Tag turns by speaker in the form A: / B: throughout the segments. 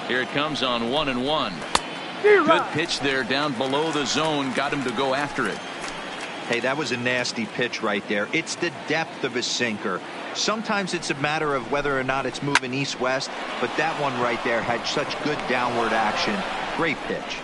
A: Here it comes on 1-1. Good pitch there down below the zone. Got him to go after it.
B: Hey, that was a nasty pitch right there. It's the depth of a sinker. Sometimes it's a matter of whether or not it's moving east-west, but that one right there had such good downward action. Great pitch.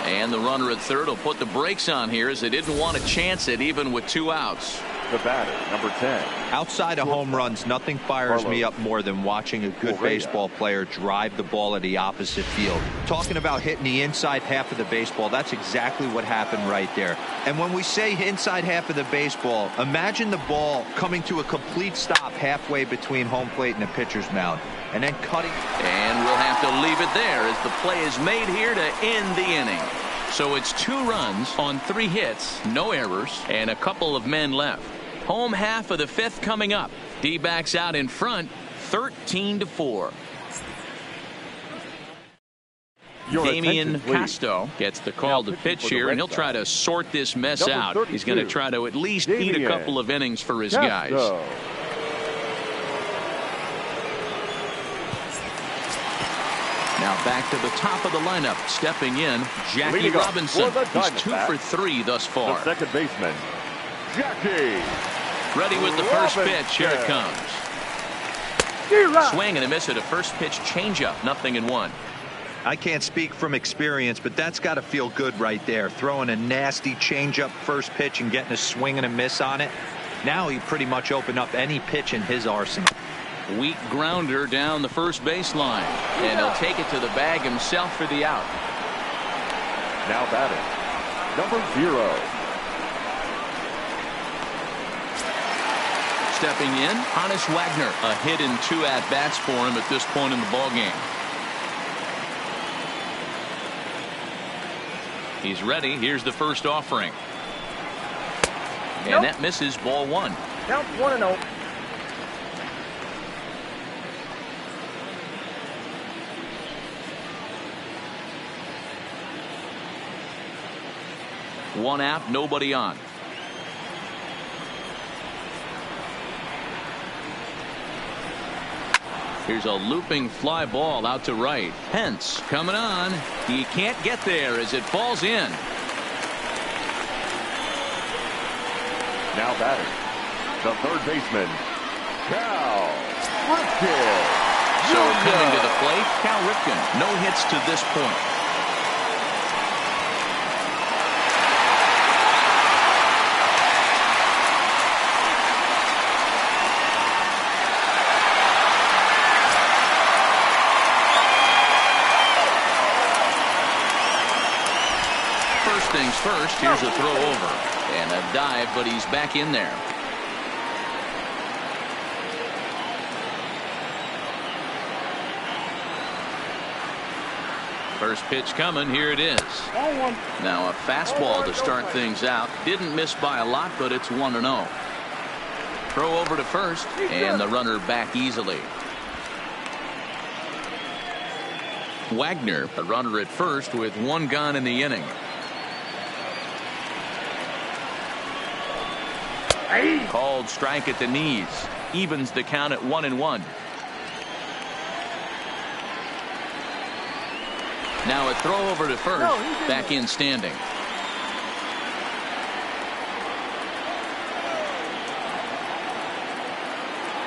A: And the runner at third will put the brakes on here as they didn't want to chance it even with 2 outs.
C: The batter, number 10.
B: Outside of home runs, nothing fires me up more than watching a good baseball player drive the ball at the opposite field. Talking about hitting the inside half of the baseball, that's exactly what happened right there. And when we say inside half of the baseball, imagine the ball coming to a complete stop halfway between home plate and the pitcher's mound, and then cutting.
A: And we'll have to leave it there as the play is made here to end the inning. So it's 2 runs on 3 hits, no errors, and a couple of men left. Home half of the 5th coming up. D-backs out in front, 13-4. Damian Casto gets the call to pitch here, and he'll try to sort this mess out. He's going to try to at least eat a couple of innings for his guys. Now back to the top of the lineup. Stepping in, Jackie Robinson. He's 2 for 3 thus far.
C: The second baseman, Jackie.
A: Ready with the first pitch. Here it comes. Swing and a miss at a first pitch changeup. 0-1.
B: I can't speak from experience, but that's got to feel good right there. Throwing a nasty changeup first pitch and getting a swing and a miss on it. Now he pretty much opened up any pitch in his arsenal.
A: Weak grounder down the first baseline, and he'll take it to the bag himself for the out.
C: Now batting, number 0.
A: Stepping in, Hannes Wagner. A hit in 2 at-bats for him at this point in the ballgame. He's ready. Here's the first offering. And that misses, ball 1.
D: Count 1-0.
A: One out, nobody on. Here's a looping fly ball out to right. Pence coming on. He can't get there as it falls in.
C: Now batting, the third baseman, Cal Ripken.
A: So coming to the plate, Cal Ripken. No hits to this point. Things first, here's a throw over and a dive, but he's back in there. First pitch coming, here it is. Now a fastball to start things out. Didn't miss by a lot, but it's 1-0. Throw over to first, and the runner back easily. Wagner, a runner at first with 1 gone in the inning. Called strike at the knees. Evens the count at 1-1. Now a throw over to first. Back in standing.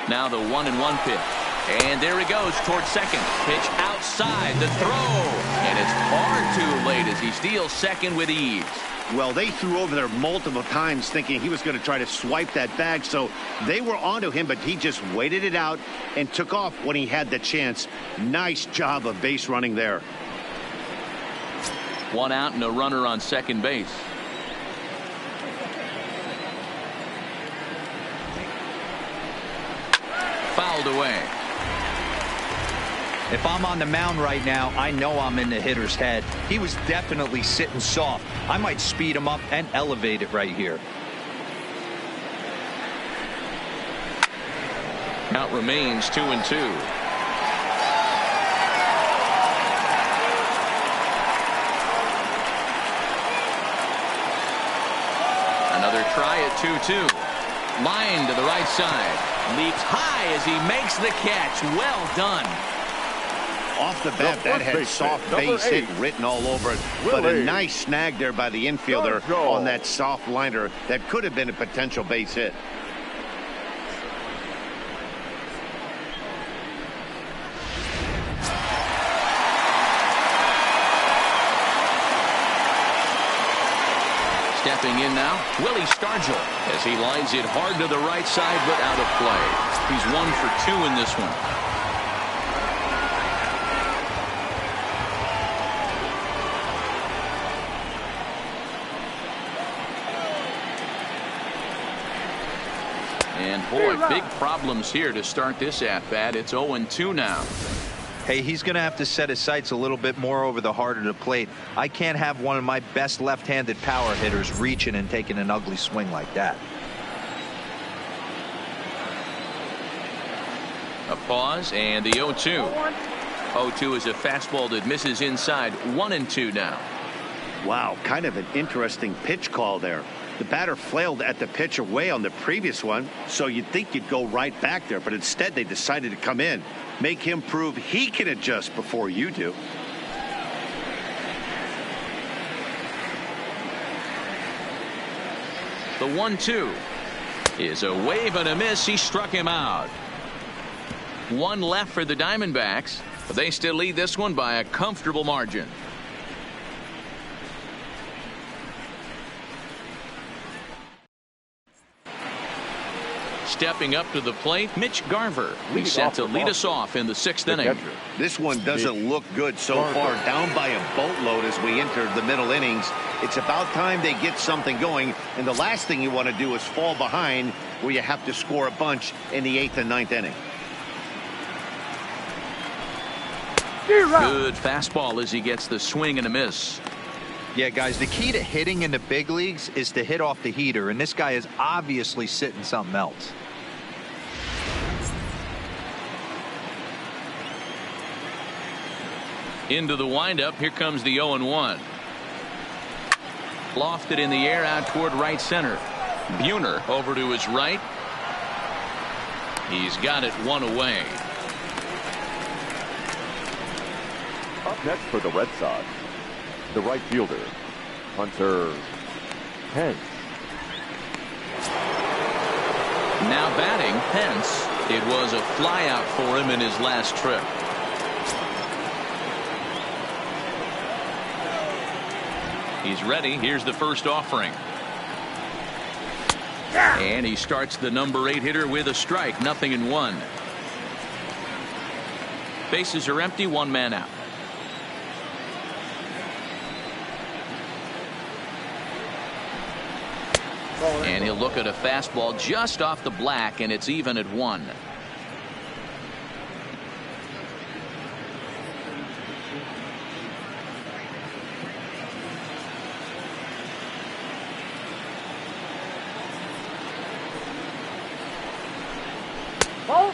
A: Now the 1-1 pitch. And there he goes towards second. Pitch outside the throw. And it's far too late as he steals second with ease.
E: Well, they threw over there multiple times thinking he was going to try to swipe that bag, so they were onto him, but he just waited it out and took off when he had the chance. Nice job of base running there.
A: 1 out and a runner on second base. Fouled away.
B: If I'm on the mound right now, I know I'm in the hitter's head. He was definitely sitting soft. I might speed him up and elevate it right here.
A: Count remains 2-2. Another try at 2-2. Line to the right side. Leaps high as he makes the catch. Well done.
E: Off the bat, that had soft base hit written all over it. But a nice snag there by the infielder on that soft liner that could have been a potential base hit.
A: Stepping in now, Willie Stargell, as he lines it hard to the right side, but out of play. He's 1 for 2 in this one. And boy, big problems here to start this at-bat. It's 0-2 now.
B: Hey, he's going to have to set his sights a little bit more over the heart of the plate. I can't have one of my best left-handed power hitters reaching and taking an ugly swing like that.
A: A pause and the 0-2. 0-2 is a fastball that misses inside. 1-2 now.
E: Wow, kind of an interesting pitch call there. The batter flailed at the pitch away on the previous one, so you'd think you'd go right back there, but instead they decided to come in. Make him prove he can adjust before you do.
A: The 1-2 is a wave and a miss. He struck him out. 1 left for the Diamondbacks, but they still lead this one by a comfortable margin. Stepping up to the plate, Mitch Garver. He's set to lead us off in the 6th inning.
E: This one doesn't look good so far. Down by a boatload as we enter the middle innings. It's about time they get something going. And the last thing you want to do is fall behind where you have to score a bunch in the 8th and 9th inning.
A: Good fastball as he gets the swing and a miss.
B: Yeah, guys, the key to hitting in the big leagues is to hit off the heater. And this guy is obviously sitting something else.
A: Into the windup. Here comes the 0-1. Lofted in the air out toward right center. Buhner over to his right. He's got it 1 away.
C: Up next for the Red Sox, the right fielder, Hunter Pence.
A: Now batting, Pence. It was a flyout for him in his last trip. He's ready. Here's the first offering. And he starts the number 8 hitter with a strike. 0-1. Bases are empty. 1 man out. And he'll look at a fastball just off the black, and it's even at 1.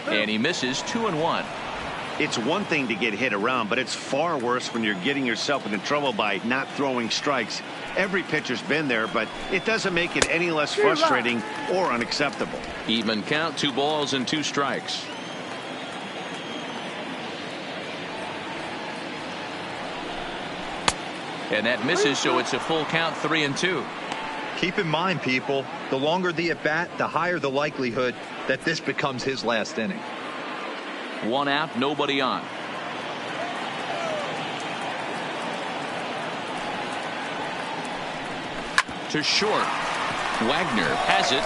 A: And he misses. 2-1.
E: It's one thing to get hit around, but it's far worse when you're getting yourself into trouble by not throwing strikes. Every pitcher's been there, but it doesn't make it any less frustrating or unacceptable.
A: Even count. 2 balls and 2 strikes. And that misses, so it's a full count. 3-2.
B: Keep in mind, people, the longer the at bat, the higher the likelihood that this becomes his last inning.
A: 1 out, nobody on. To short. Wagner has it.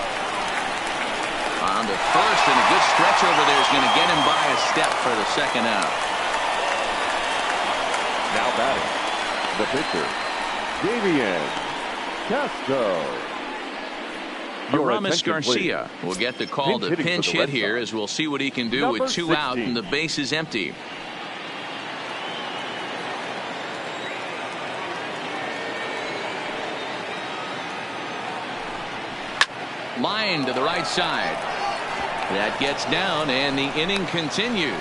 A: On to first, and a good stretch over there is going to get him by a step for the 2nd out.
C: Now batting, the pitcher, Damian Castro.
A: Aramis Garcia will get the call to pinch hit here, as we'll see what he can do with 2 out and the base is empty. Line to the right side. That gets down, and the inning continues.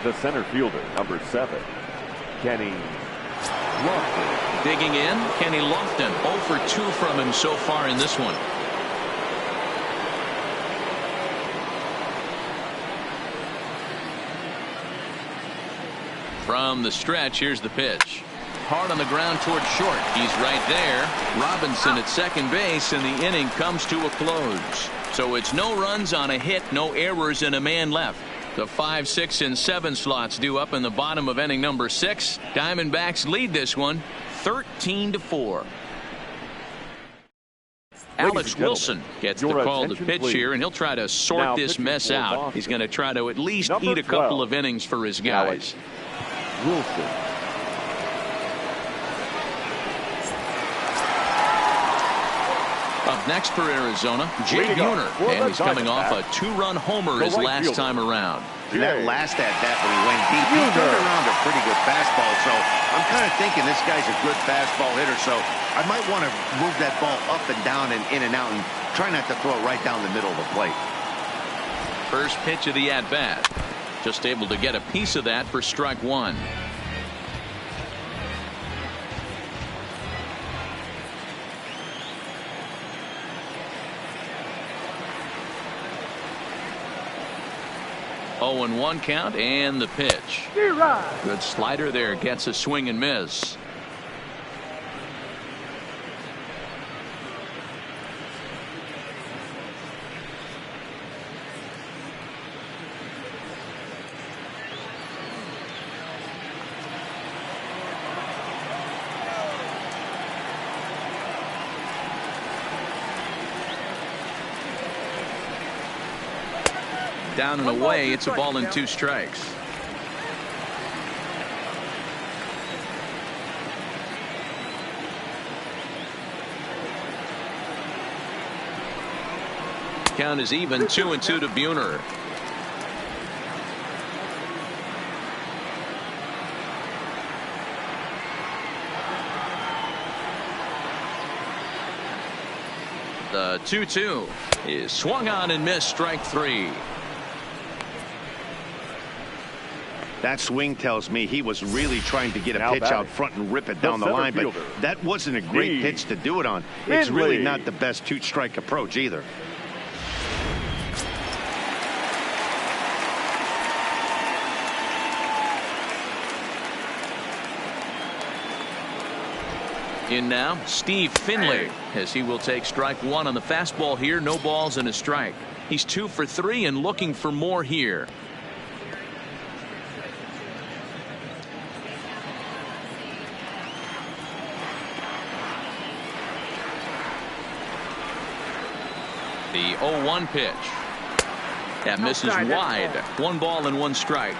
C: The center fielder, number 7, Kenny Lofton.
A: Digging in, Kenny Lofton. 0 for 2 from him so far in this one. From the stretch, here's the pitch. Hard on the ground towards short. He's right there. Robinson at second base, and the inning comes to a close. So it's no runs on a hit, no errors, and a man left. The 5, 6, and 7 slots due up in the bottom of inning number 6. Diamondbacks lead this one 13-4. Alex Wilson gets the call to pitch here, and he'll try to sort this mess out. He's going to try to at least eat a couple of innings for his guys.
C: Wilson.
A: Up next for Arizona, Jay Buhner, and he's coming off a 2-run homer his last time around.
E: That last at-bat when he went deep, he turned around a pretty good fastball, so I'm kind of thinking this guy's a good fastball hitter, so I might want to move that ball up and down and in and out and try not to throw it right down the middle of the plate.
A: First pitch of the at-bat. Just able to get a piece of that for strike 1. Oh, and 1 count, and the pitch. Good slider there, gets a swing and miss. Down and away, it's a ball and 2 strikes. Count is even, 2-2 to Buhner. The 2-2 is swung on and missed, strike 3.
E: That swing tells me he was really trying to get a pitch out front and rip it down the line, but that wasn't a great pitch to do it on. It's really not the best 2-strike approach either.
A: In now, Steve Finley, as he will take strike 1 on the fastball here. No balls and a strike. He's 2 for 3 and looking for more here. The 0-1 pitch. That misses wide. 1 ball and 1 strike.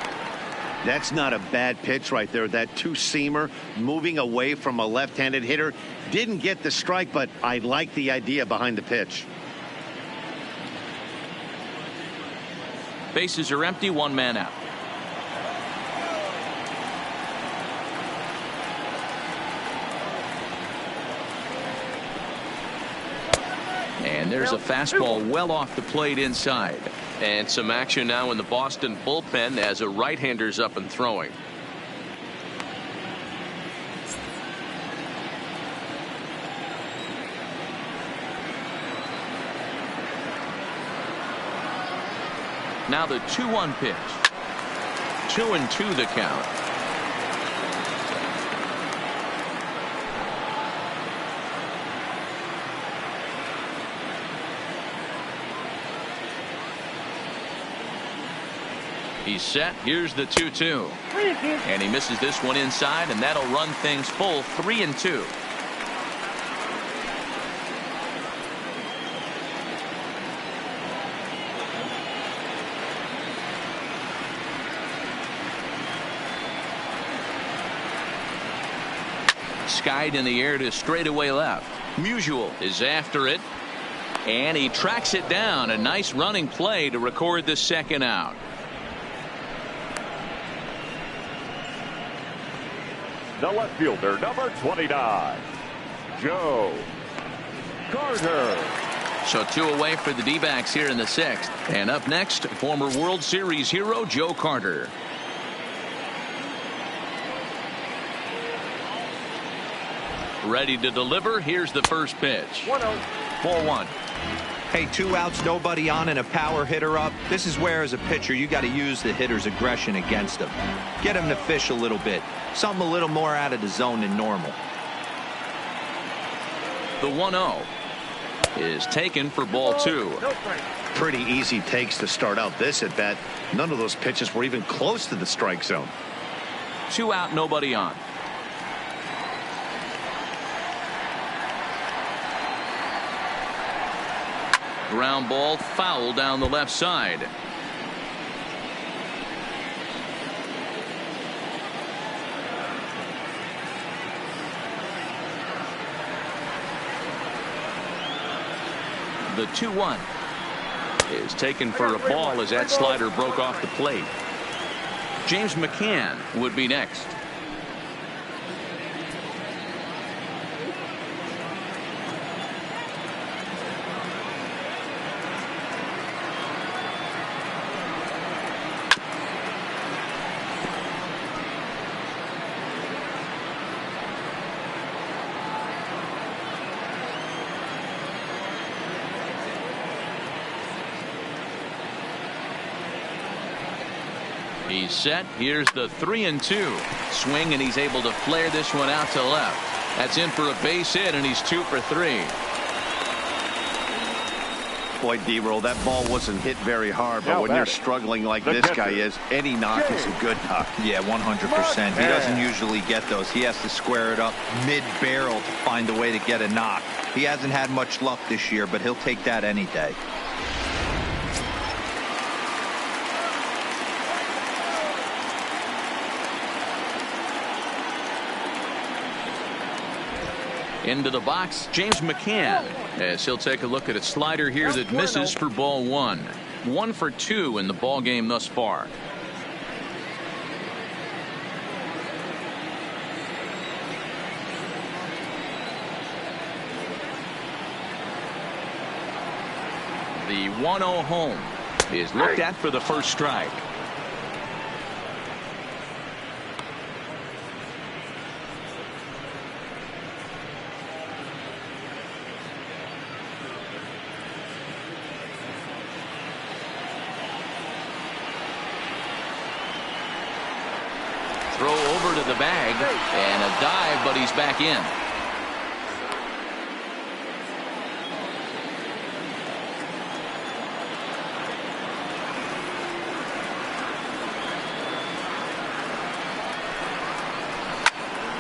E: That's not a bad pitch right there. That 2-seamer moving away from a left-handed hitter. Didn't get the strike, but I like the idea behind the pitch.
A: Bases are empty, 1 man out. And there's a fastball well off the plate inside. And some action now in the Boston bullpen as a right-hander's up and throwing. Now the 2-1 pitch. 2-2 the count. He's set. Here's the 2-2. And he misses this one inside, and that'll run things full 3-2. Skied in the air to straightaway left. Musial is after it, and he tracks it down. A nice running play to record the second out.
C: The left fielder, number 29, Joe Carter.
A: So 2 away for the D-backs here in the 6th. And up next, former World Series hero Joe Carter. Ready to deliver. Here's the first pitch.
C: 1-0.
A: 4-1.
B: Hey, 2 outs, nobody on, and a power hitter up. This is where, as a pitcher, you got to use the hitter's aggression against him. Get him to fish a little bit. Something a little more out of the zone than normal.
A: The 1-0 is taken for ball 2.
E: Pretty easy takes to start out this at bat. None of those pitches were even close to the strike zone.
A: 2 out, nobody on. Ground ball foul down the left side. The 2-1 is taken for a ball as that slider broke off the plate. James McCann would be next. He's set. Here's the 3-2 swing, and he's able to flare this one out to left. That's in for a base hit, and he's 2 for 3.
E: Boy, D-roll, that ball wasn't hit very hard, but when you're struggling like this guy is, any knock is a good knock.
B: Yeah, 100%. He doesn't usually get those. He has to square it up mid-barrel to find a way to get a knock. He hasn't had much luck this year, but he'll take that any day.
A: Into the box, James McCann, as he'll take a look at a slider here that misses for ball 1. 1 for 2 in the ball game thus far. The 1-0 home is looked at for the first strike. Throw over to the bag and a dive, but he's back in.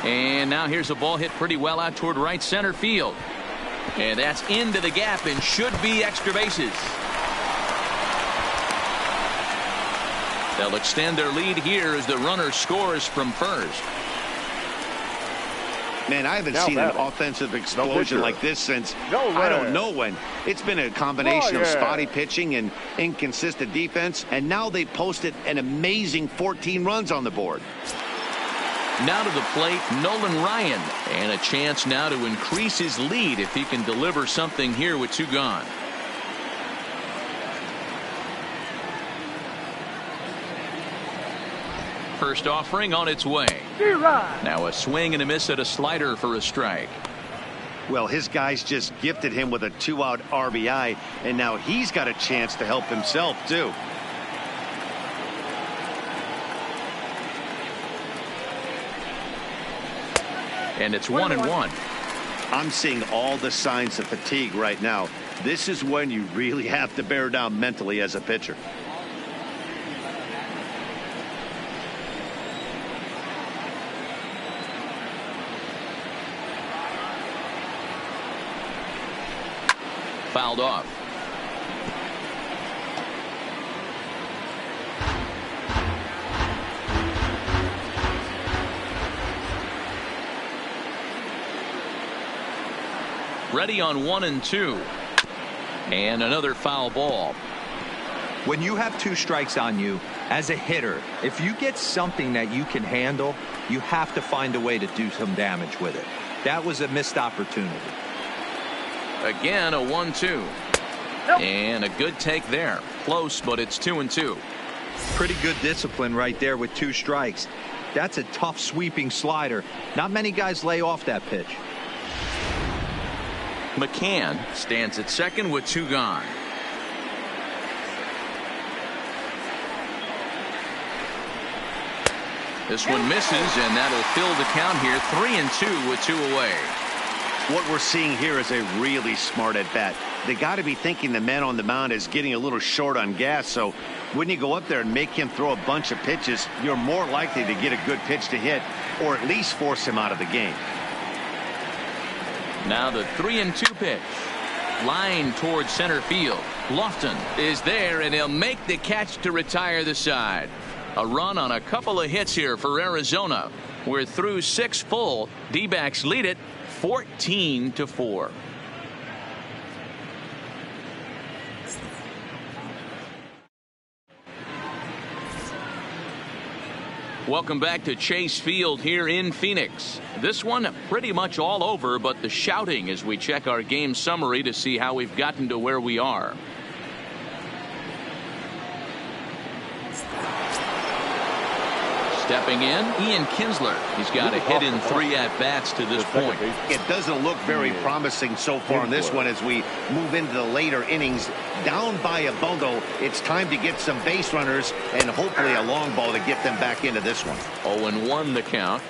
A: And now here's a ball hit pretty well out toward right center field. And that's into the gap and should be extra bases. They'll extend their lead here as the runner scores from first.
E: Man, I haven't seen an offensive explosion like this since I don't know when. It's been a combination of spotty pitching and inconsistent defense, and now they posted an amazing 14 runs on the board.
A: Now to the plate, Nolan Ryan, and a chance now to increase his lead if he can deliver something here with 2 gone. First offering on its way. Now a swing and a miss at a slider for a strike.
E: Well, his guys just gifted him with a 2-out RBI, and now he's got a chance to help himself too.
A: And it's 1-1.
E: I'm seeing all the signs of fatigue right now. This is when you really have to bear down mentally as a pitcher.
A: Fouled off. Ready on 1 and 2. And another foul ball.
B: When you have 2 strikes on you, as a hitter, if you get something that you can handle, you have to find a way to do some damage with it. That was a missed opportunity.
A: Again, a 1-2. And a good take there. Close, but it's 2-2.
B: Pretty good discipline right there with 2 strikes. That's a tough sweeping slider. Not many guys lay off that pitch.
A: McCann stands at second with 2 gone. This one misses, and that'll fill the count here. 3-2 with 2 away.
E: What we're seeing here is a really smart at bat. They got to be thinking the man on the mound is getting a little short on gas, so when you go up there and make him throw a bunch of pitches, you're more likely to get a good pitch to hit or at least force him out of the game.
A: Now the 3-2 pitch. Line towards center field. Lofton is there, and he'll make the catch to retire the side. A run on a couple of hits here for Arizona. We're through 6 full. D-backs lead it 14-4. Welcome back to Chase Field here in Phoenix. This one pretty much all over, but the shouting as we check our game summary to see how we've gotten to where we are. Stepping in, Ian Kinsler. He's got a hit in 3 at-bats to this point.
E: It doesn't look very promising so far in this one as we move into the later innings. Down by a bundle, it's time to get some base runners and hopefully a long ball to get them back into this one.
A: 0-1 the count.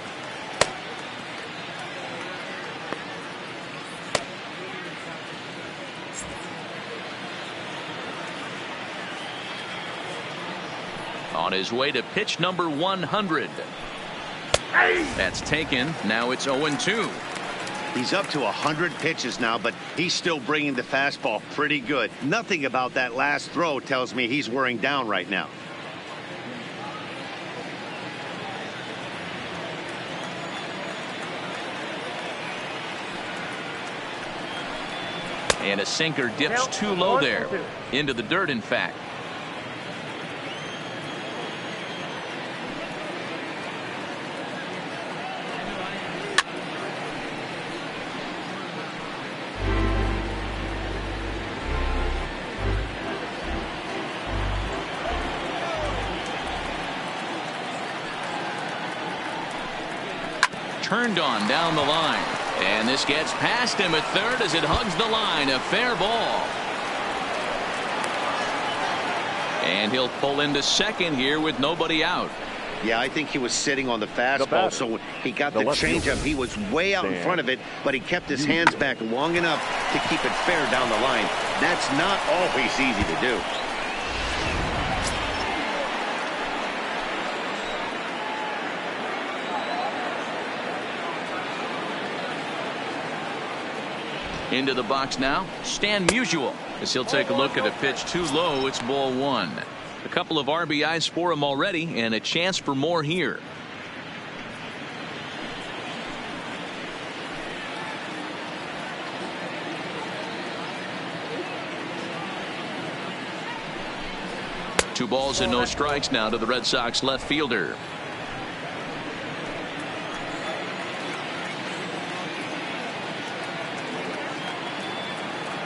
A: On his way to pitch number 100. That's taken. Now it's 0-2.
E: He's up to 100 pitches now, but he's still bringing the fastball pretty good. Nothing about that last throw tells me he's wearing down right now.
A: And a sinker dips too low there. Into the dirt, in fact. Turned on down the line, and this gets past him at third as it hugs the line. A fair ball, and he'll pull into second here with nobody out.
E: Yeah, I think he was sitting on the fastball, so when he got the changeup, he was way out in front of it, but he kept his hands back long enough to keep it fair down the line. That's not always easy to do.
A: Into the box now, Stan Musial, as he'll take a look at a pitch too low. It's ball 1. A couple of RBIs for him already, and a chance for more here. Two balls and no strikes now to the Red Sox left fielder.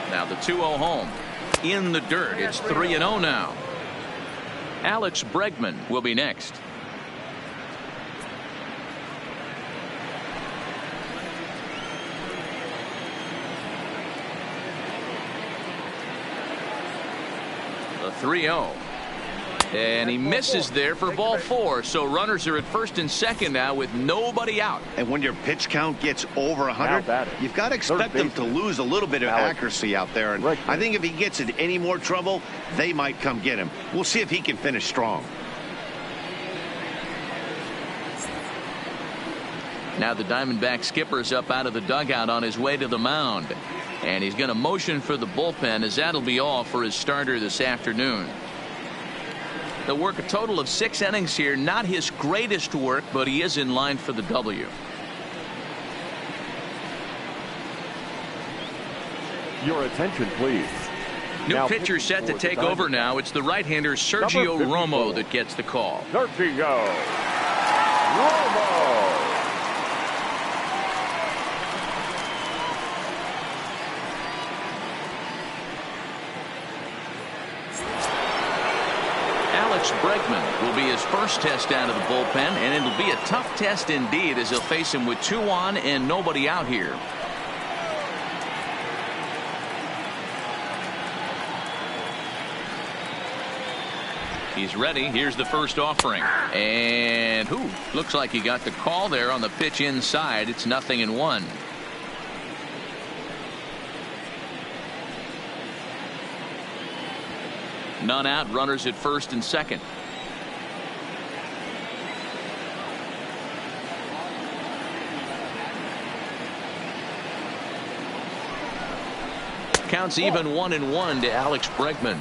A: Now the 2-0 home. In the dirt. It's 3-0 now. Alex Bregman will be next. The 3-0. And he misses there for ball 4. So runners are at first and second now with nobody out.
E: And when your pitch count gets over 100, you've got to expect them to lose a little bit of accuracy out there. And I think if he gets in any more trouble, they might come get him. We'll see if he can finish strong.
A: Now the Diamondback skipper's up out of the dugout on his way to the mound. And he's going to motion for the bullpen, as that'll be all for his starter this afternoon. He'll work a total of 6 innings here. Not his greatest work, but he is in line for the W.
C: Your attention, please.
A: New pitcher set to take over now. It's the right-hander Sergio Romo that gets the call.
C: Sergio Romo.
A: Alex Bregman will be his first test out of the bullpen, and it'll be a tough test indeed as he'll face him with 2 on and nobody out here. He's ready. Here's the first offering. And looks like he got the call there on the pitch inside. It's 0-1. None out. Runners at first and second. Counts even 1-1 to Alex Bregman.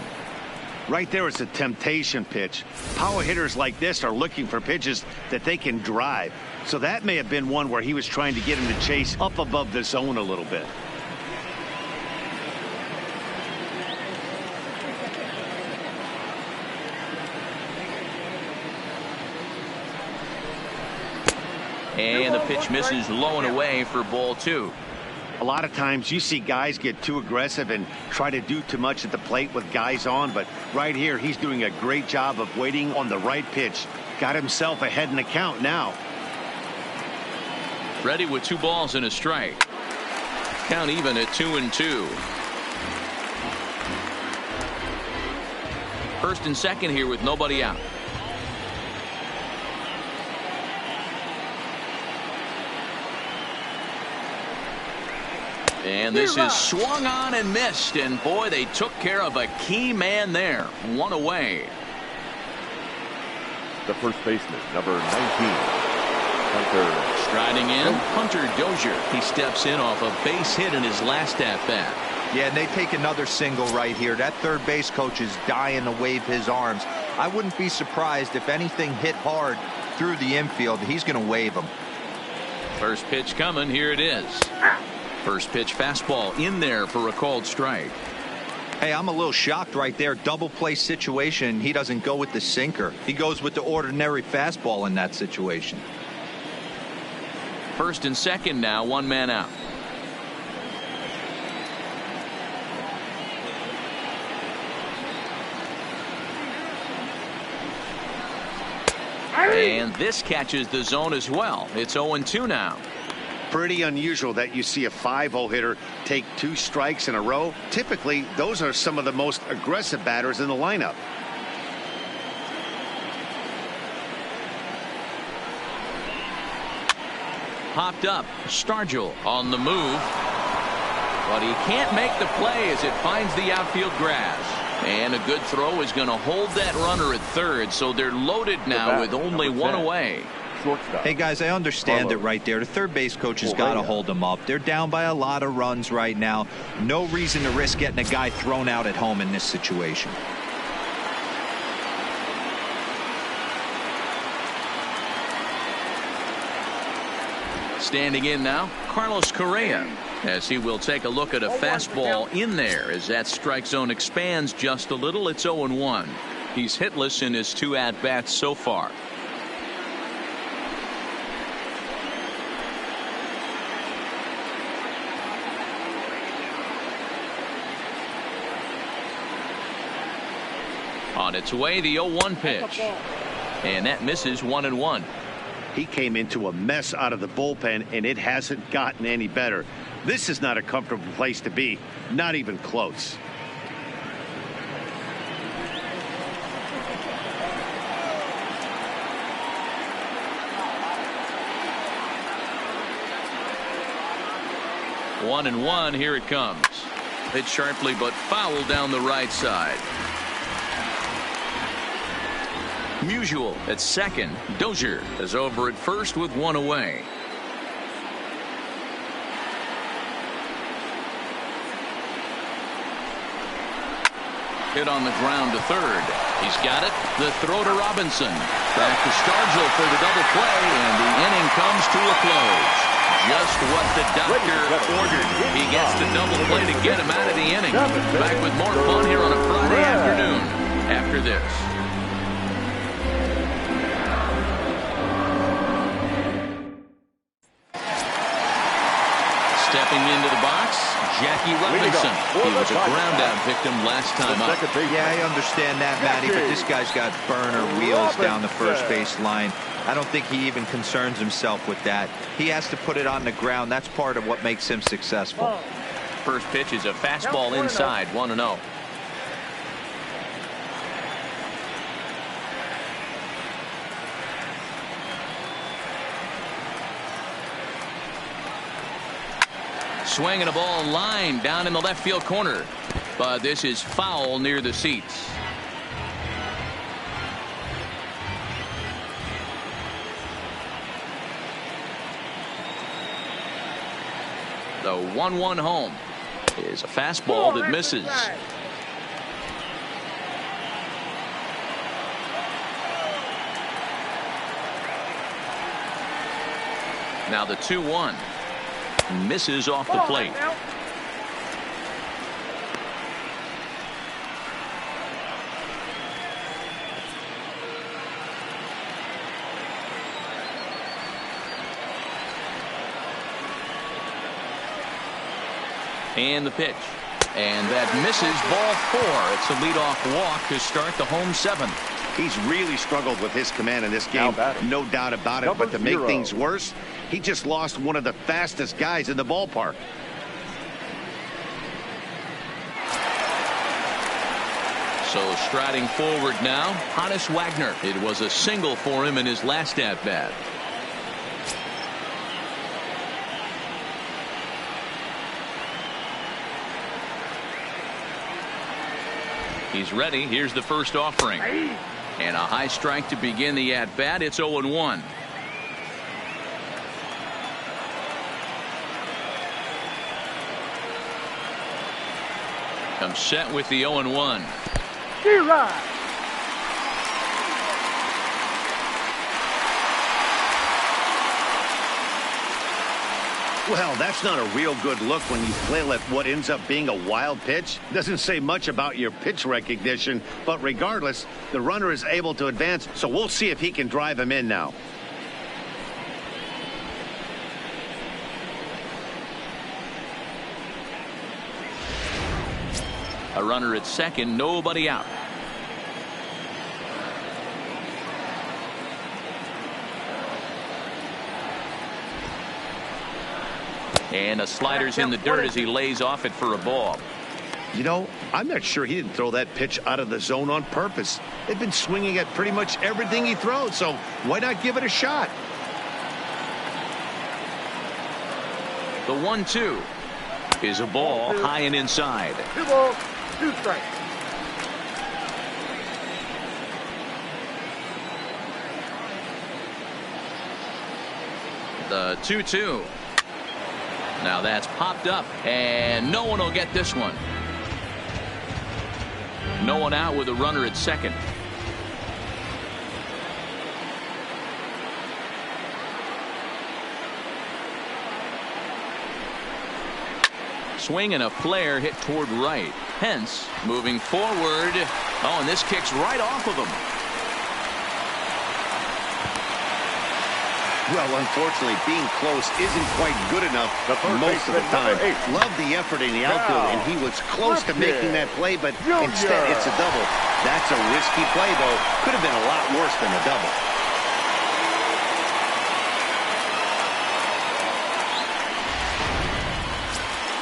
E: Right there is a temptation pitch. Power hitters like this are looking for pitches that they can drive. So that may have been one where he was trying to get him to chase up above the zone a little bit.
A: And the pitch misses low and away for ball 2.
E: A lot of times you see guys get too aggressive and try to do too much at the plate with guys on, but right here he's doing a great job of waiting on the right pitch. Got himself ahead in the count now.
A: Ready with 2 balls and a strike. Count even at 2-2. First and second here with nobody out. And this is swung on and missed, and boy, they took care of a key man there. 1 away.
C: The first baseman, number 19, Hunter.
A: Striding in, Hunter Dozier. He steps in off a base hit in his last at bat.
B: Yeah, and they take another single right here. That third base coach is dying to wave his arms. I wouldn't be surprised if anything hit hard through the infield. He's going to wave them.
A: First pitch coming. Here it is. First pitch fastball in there for a called strike.
B: Hey, I'm a little shocked right there. Double play situation. He doesn't go with the sinker. He goes with the ordinary fastball in that situation.
A: First and second now. 1 man out. And this catches the zone as well. It's 0-2 now.
E: Pretty unusual that you see a 5-0 hitter take 2 strikes in a row. Typically, those are some of the most aggressive batters in the lineup.
A: Popped up. Stargell on the move. But he can't make the play as it finds the outfield grass. And a good throw is going to hold that runner at third. So they're loaded now with only 1 away.
B: Hey guys, I understand it right there. The third base coach has got to hold them up. They're down by a lot of runs right now. No reason to risk getting a guy thrown out at home in this situation.
A: Standing in now, Carlos Correa, as he will take a look at a fastball in there as that strike zone expands just a little. It's 0-1. He's hitless in his 2 at-bats so far. On its way, the 0-1 pitch. And that misses 1-1.
E: He came into a mess out of the bullpen, and it hasn't gotten any better. This is not a comfortable place to be. Not even close.
A: One and one. Here it comes. Hit sharply but foul down the right side. Musial at second. Dozier is over at first with 1 away. Hit on the ground to third. He's got it. The throw to Robinson. Back to Stargell for the double play, and the inning comes to a close. Just what the doctor ordered. He gets the double play to get him out of the inning. Back with more fun here on a Friday afternoon after this. Stepping into the box, Jackie Robinson. He was a ground-out victim last time up.
B: Yeah, I understand that, Matty, but this guy's got burner wheels down the first base line. I don't think he even concerns himself with that. He has to put it on the ground. That's part of what makes him successful.
A: First pitch is a fastball inside, 1-0. swinging a ball line down in the left field corner. But this is foul near the seats. The 1-1 home is a fastball that misses. Now the 2-1 misses off the plate. And the pitch. And that misses, ball 4. It's a leadoff walk to start the home 7th.
E: He's really struggled with his command in this game, no doubt about it. But to make things worse, he just lost one of the fastest guys in the ballpark.
A: So striding forward now, Honus Wagner. It was a single for him in his last at-bat. He's ready. Here's the first offering. And a high strike to begin the at-bat. It's 0-1. Comes set with the 0-1.
E: Well, that's not a real good look when you flail at what ends up being a wild pitch. Doesn't say much about your pitch recognition, but regardless, the runner is able to advance, so we'll see if he can drive him in now.
A: A runner at second, nobody out. And a slider's in the dirt as he lays off it for a ball.
E: You know, I'm not sure he didn't throw that pitch out of the zone on purpose. They've been swinging at pretty much everything he throws, so why not give it a shot?
A: The 1-2 is a ball high and inside.
D: 2 balls, 2 strikes.
A: The 2-2. Now that's popped up, and no one will get this one. No one out with a runner at second. Swing and a flare hit toward right. Hence, moving forward. Oh, and this kicks right off of him.
E: Well, unfortunately, being close isn't quite good enough most of the time. Love the effort in the outfield, and he was close to making that play, but instead it's a double. That's a risky play, though. Could have been a lot worse than a double.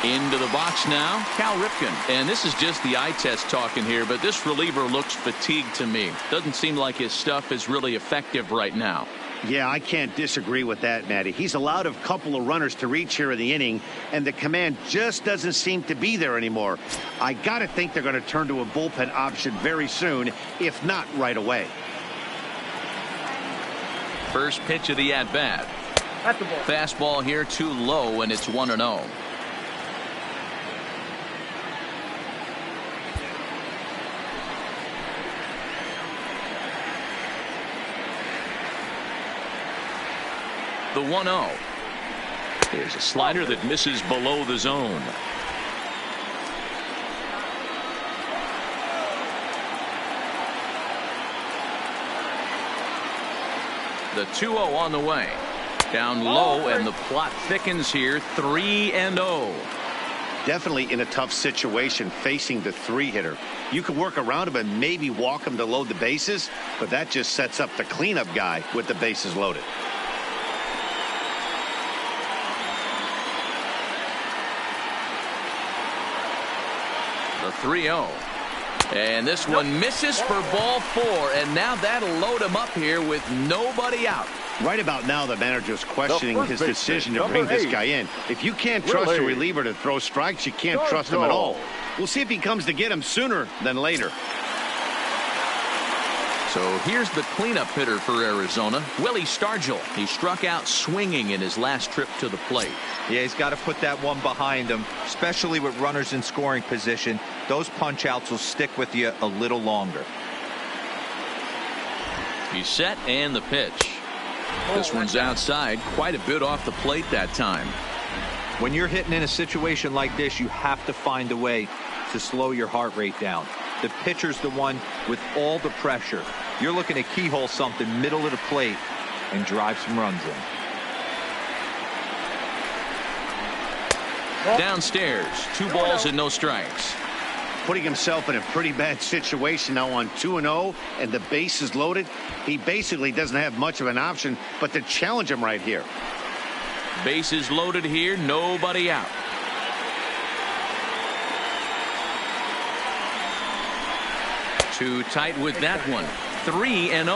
A: Into the box now, Cal Ripken. And this is just the eye test talking here, but this reliever looks fatigued to me. Doesn't seem like his stuff is really effective right now.
E: Yeah, I can't disagree with that, Matty. He's allowed a couple of runners to reach here in the inning, and the command just doesn't seem to be there anymore. I got to think they're going to turn to a bullpen option very soon, if not right away.
A: First pitch of the at-bat.
D: That's the ball.
A: Fastball here too low, and it's 1-0. The 1-0. Here's a slider that misses below the zone. The 2-0 on the way. Down low, and the plot thickens here. 3-0.
E: Definitely in a tough situation facing the 3-hitter. You can work around him and maybe walk him to load the bases, but that just sets up the cleanup guy with the bases loaded.
A: The 3-0. And this one misses for ball 4, and now that'll load him up here with nobody out.
E: Right about now, the manager's questioning his decision to bring this guy in. If you can't trust a reliever to throw strikes, you can't trust him at all. We'll see if he comes to get him sooner than later.
A: So here's the cleanup hitter for Arizona, Willie Stargell. He struck out swinging in his last trip to the plate.
B: Yeah, he's got to put that one behind him, especially with runners in scoring position. Those punch outs will stick with you a little longer.
A: He's set and the pitch. This one's outside, quite a bit off the plate that time.
B: When you're hitting in a situation like this, you have to find a way to slow your heart rate down. The pitcher's the one with all the pressure. You're looking to keyhole something middle of the plate and drive some runs in.
A: Downstairs, 2 balls and no strikes.
E: Putting himself in a pretty bad situation now on 2-0 and the base is loaded. He basically doesn't have much of an option but to challenge him right here.
A: Bases loaded here, nobody out. Too tight with that one. 3-0.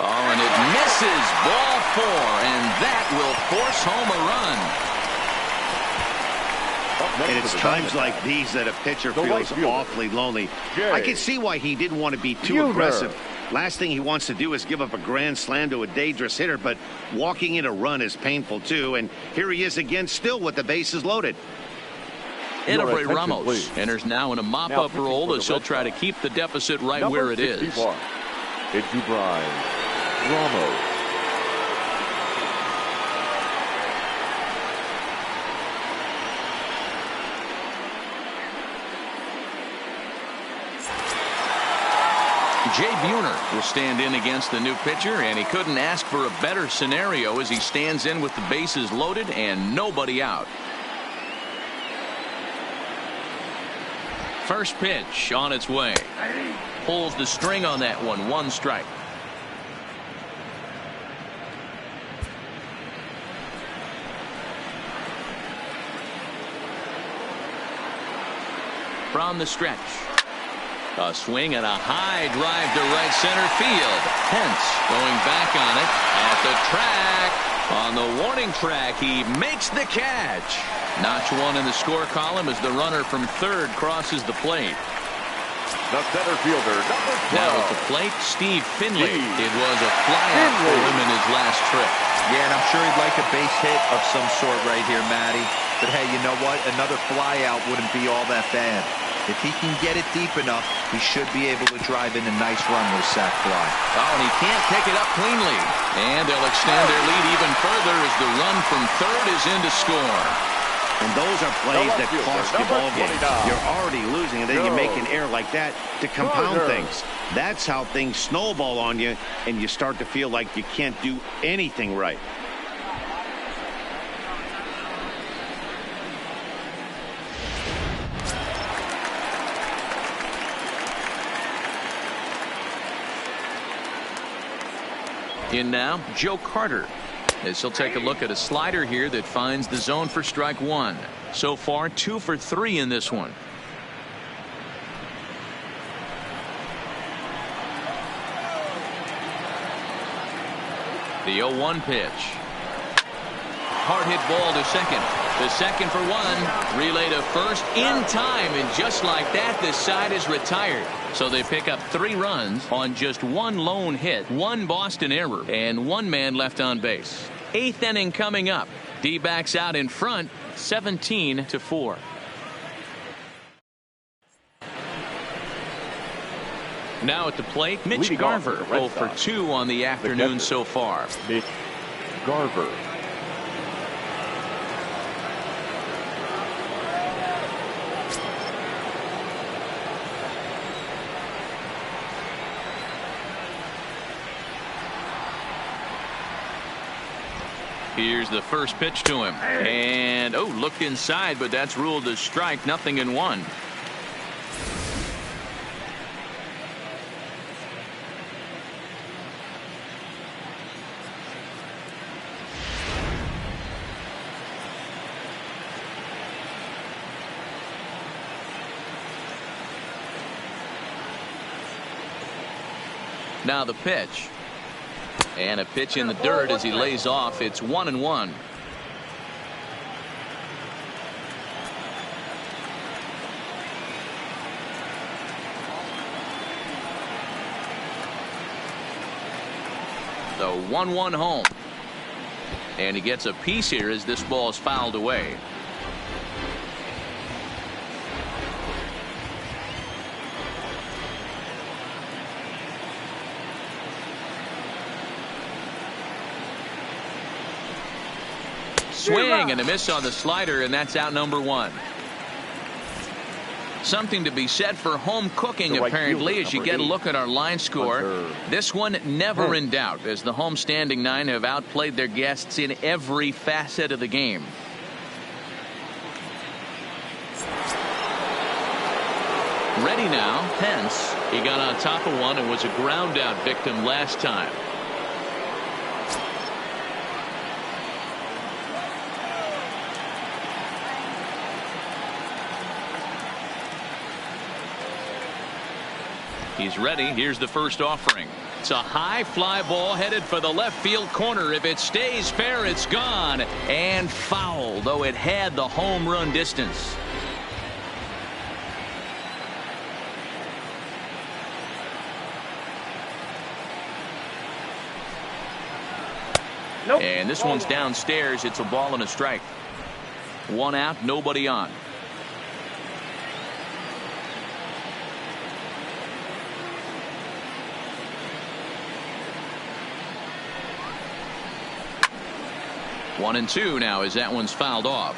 A: Oh, and it misses. Ball 4, and that will force home a run.
E: And it's times like these that a pitcher feels awfully lonely. I can see why he didn't want to be too aggressive. Last thing he wants to do is give up a grand slam to a dangerous hitter, but walking in a run is painful too. And here he is again, still with the bases loaded.
A: Enrique Ramos enters now in a mop-up role as he'll try to keep the deficit right where it is.
C: Into Brian Ramos.
A: Jay Buhner will stand in against the new pitcher, and he couldn't ask for a better scenario as he stands in with the bases loaded and nobody out. First pitch on its way. Pulls the string on that one. 1 strike. From the stretch. A swing and a high drive to right center field. Pence going back on it at the track. On the warning track, he makes the catch. Notch 1 in the score column as the runner from third crosses the plate.
C: The center fielder, number 12.
A: Now at the plate, Steve Finley. It was a flyout for him in his last trip.
B: Yeah, and I'm sure he'd like a base hit of some sort right here, Matty. But hey, you know what? Another flyout wouldn't be all that bad. If he can get it deep enough, he should be able to drive in a nice run with a sac fly.
A: Oh, and he can't pick it up cleanly. And they'll extend their lead even further as the run from third is in to score.
E: And those are plays that cost you ball games. You're already losing, and then you make an error like that to compound things. That's how things snowball on you, and you start to feel like you can't do anything right.
A: In now, Joe Carter, as he'll take a look at a slider here that finds the zone for strike 1. So far, 2 for 3 in this one. The 0-1 pitch. Hard hit ball to second. The second for 1. Relay to first in time, and just like that, the side is retired. So they pick up 3 runs on just 1 lone hit, 1 Boston error, and 1 man left on base. 8th inning coming up. D-backs out in front, 17-4. Now at the plate, Mitch Garver, 0 for 2 on the afternoon so far.
C: Mitch Garver.
A: Here's the first pitch to him. And, looked inside, but that's ruled a strike. 0-1. Now the pitch. And a pitch in the dirt as he lays off. It's 1-1. The 1-1 home. And he gets a piece here as this ball is fouled away. Swing and a miss on the slider, and that's out number 1. Something to be said for home cooking, apparently, as you get a look at our line score. This one never in doubt, as the home standing 9 have outplayed their guests in every facet of the game. Ready now, Pence. He got on top of one and was a ground out victim last time. He's ready. Here's the first offering. It's a high fly ball headed for the left field corner. If it stays fair, it's gone. And foul, though it had the home run distance.
D: Nope.
A: And this one's downstairs. It's a ball and a strike. 1 out, nobody on. One and 2 now as that one's fouled off.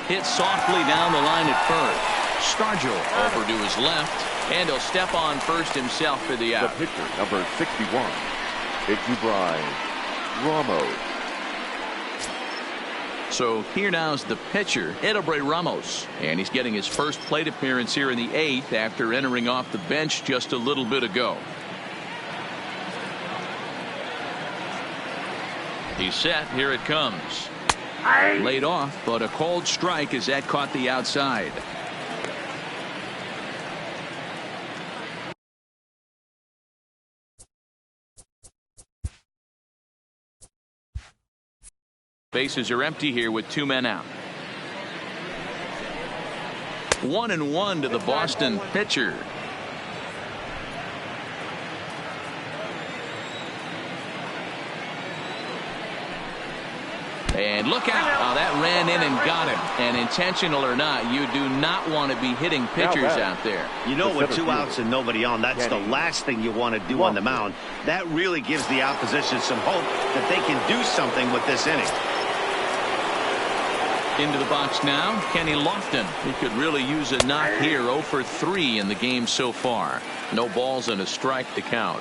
A: Hit softly down the line at first. Stargell over to his left, and he'll step on first himself for the out.
C: The pitcher, number 61, Brian Ramos.
A: So here now's the pitcher, Edubray Ramos, and he's getting his first plate appearance here in the 8th after entering off the bench just a little bit ago. He's set. Here it comes. Laid off, but a cold strike as that caught the outside. Bases are empty here with 2 men out. 1-1 to the Boston pitcher. And look out. Oh, that ran in and got him. And intentional or not, you do not want to be hitting pitchers out there.
E: You know, with 2 outs and nobody on, that's the last thing you want to do on the mound. That really gives the opposition some hope that they can do something with this inning.
A: Into the box now, Kenny Lofton. He could really use a knock here. 0 for 3 in the game so far. No balls and a strike to count.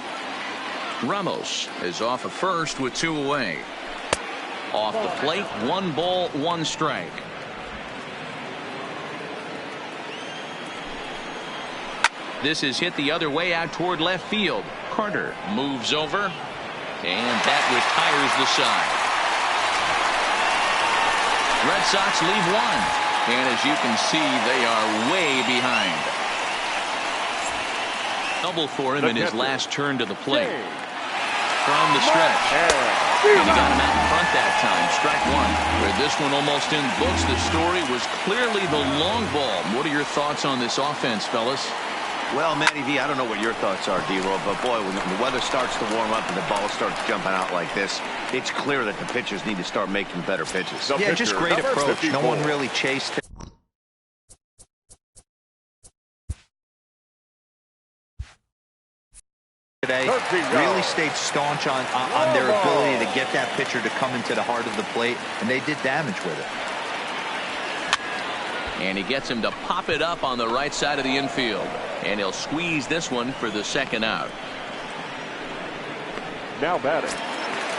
A: Ramos is off at first with 2 away. Off the plate, 1 ball, 1 strike. This is hit the other way out toward left field. Carter moves over, and that retires the side. Red Sox leave 1, and as you can see, they are way behind. Double for him in his last turn to the plate. From the stretch. And he got him out in front that time. Strike 1. Where this one almost in books, the story was clearly the long ball. What are your thoughts on this offense, fellas?
E: Well, Matty V, I don't know what your thoughts are, D-Roll, but boy, when the weather starts to warm up and the ball starts jumping out like this, it's clear that the pitchers need to start making better pitches.
B: Yeah, just great approach. 54. No one really chased it. Today really stayed staunch on their ability to get that pitcher to come into the heart of the plate, and they did damage with it.
A: And he gets him to pop it up on the right side of the infield. And he'll squeeze this one for the second out.
C: Now batting,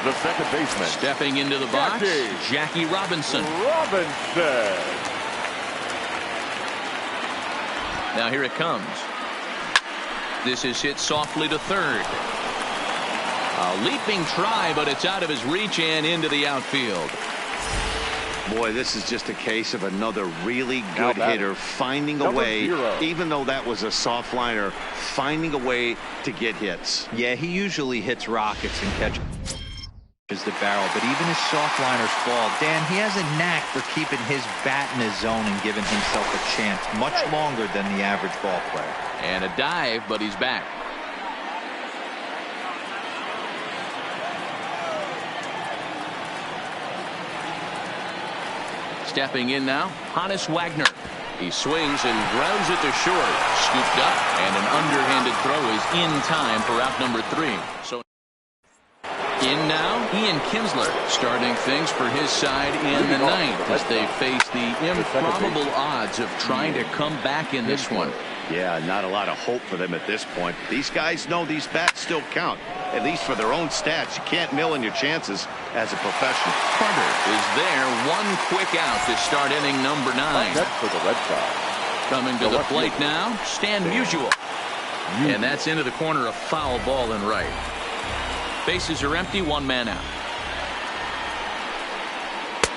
C: the second baseman.
A: Stepping into the box, Jackie Robinson. Now here it comes. This is hit softly to third. A leaping try, but it's out of his reach and into the outfield.
E: Boy, this is just a case of another really good hitter finding a way, even though that was a soft liner, finding a way to get hits.
B: Yeah, he usually hits rockets and catches the barrel, but even his soft liners fall. Dan, he has a knack for keeping his bat in his zone and giving himself a chance much longer than the average ball player.
A: And a dive, but he's back. Stepping in now, Hannes Wagner. He swings and grounds it to short. Scooped up, and an underhanded throw is in time for out number 3. So in now, Ian Kinsler starting things for his side in the 9th as they face the improbable odds of trying to come back in this one.
E: Yeah, not a lot of hope for them at this point. These guys know these bats still count, at least for their own stats. You can't mill in your chances as a professional.
A: Carter is there, one quick out to start inning number 9.
C: Next for the Red Sox.
A: Coming to the plate now, Stan Musial. And that's into the corner, a foul ball and right. Bases are empty, one man out.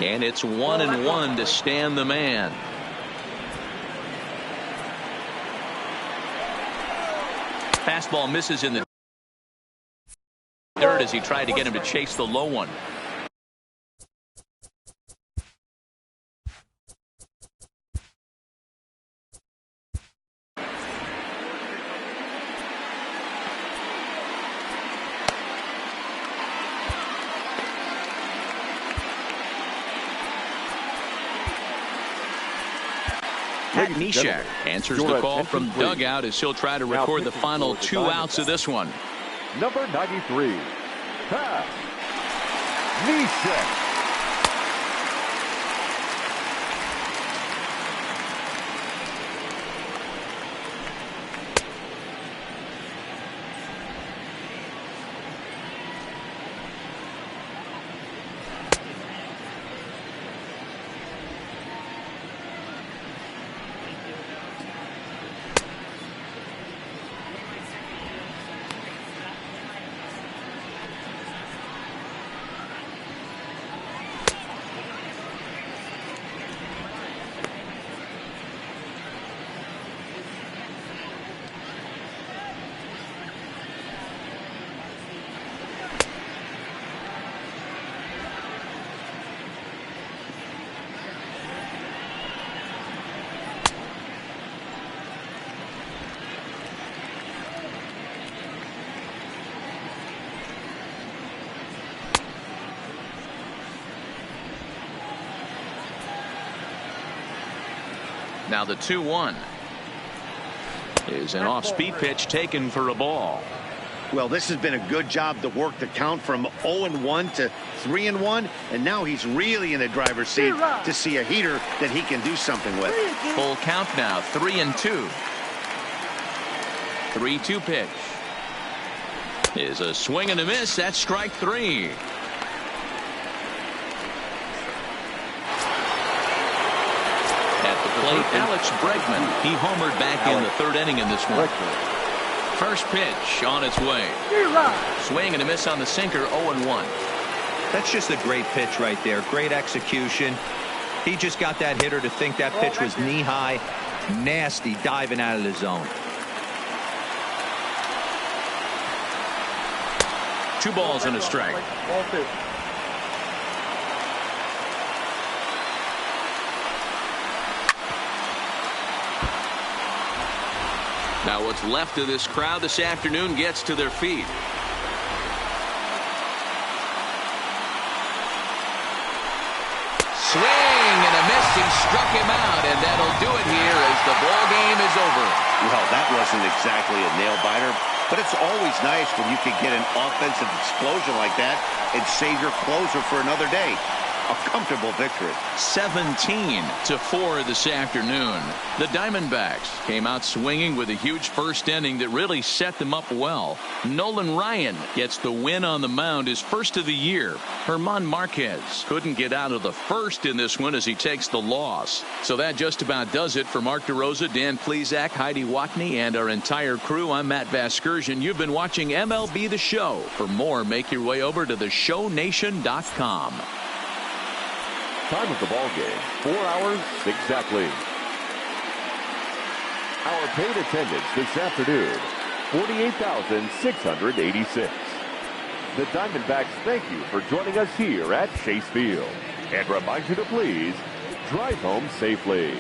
A: And it's 1-1 to Stan the man. Fastball misses in the dirt as he tried to get him to chase the low one. Pat Neshek answers the call from dugout as he'll try to record the final 2 outs of this one.
C: Number 93, Pat Neshek.
A: Now the 2-1 is an off-speed pitch taken for a ball.
E: Well, this has been a good job to work the count from 0-1 to 3-1, and now he's really in the driver's seat to see a heater that he can do something with.
A: Full count now, 3-2. 3-2 pitch is a swing and a miss. That's strike 3. Plate, Alex Bregman. He homered back in the 3rd inning in this one. First pitch on its way. Swing and a miss on the sinker, 0-1.
B: That's just a great pitch right there. Great execution. He just got that hitter to think that pitch was knee-high. Nasty diving out of the zone.
A: 2 balls and a strike. Now what's left of this crowd this afternoon gets to their feet. Swing and a miss. He struck him out, and that'll do it here as the ball game is over.
E: Well, that wasn't exactly a nail-biter, but it's always nice when you can get an offensive explosion like that and save your closer for another day. a comfortable victory.
A: 17-4 this afternoon. The Diamondbacks came out swinging with a huge first inning that really set them up well. Nolan Ryan gets the win on the mound, his first of the year. German Marquez couldn't get out of the first in this one as he takes the loss. So that just about does it for Mark DeRosa, Dan Plesac, Heidi Watney, and our entire crew. I'm Matt Vasgersian. You've been watching MLB The Show. For more, make your way over to theshownation.com.
C: Time of the ball game, 4 hours exactly. Our paid attendance this afternoon, 48,686. The Diamondbacks thank you for joining us here at Chase Field and remind you to please drive home safely.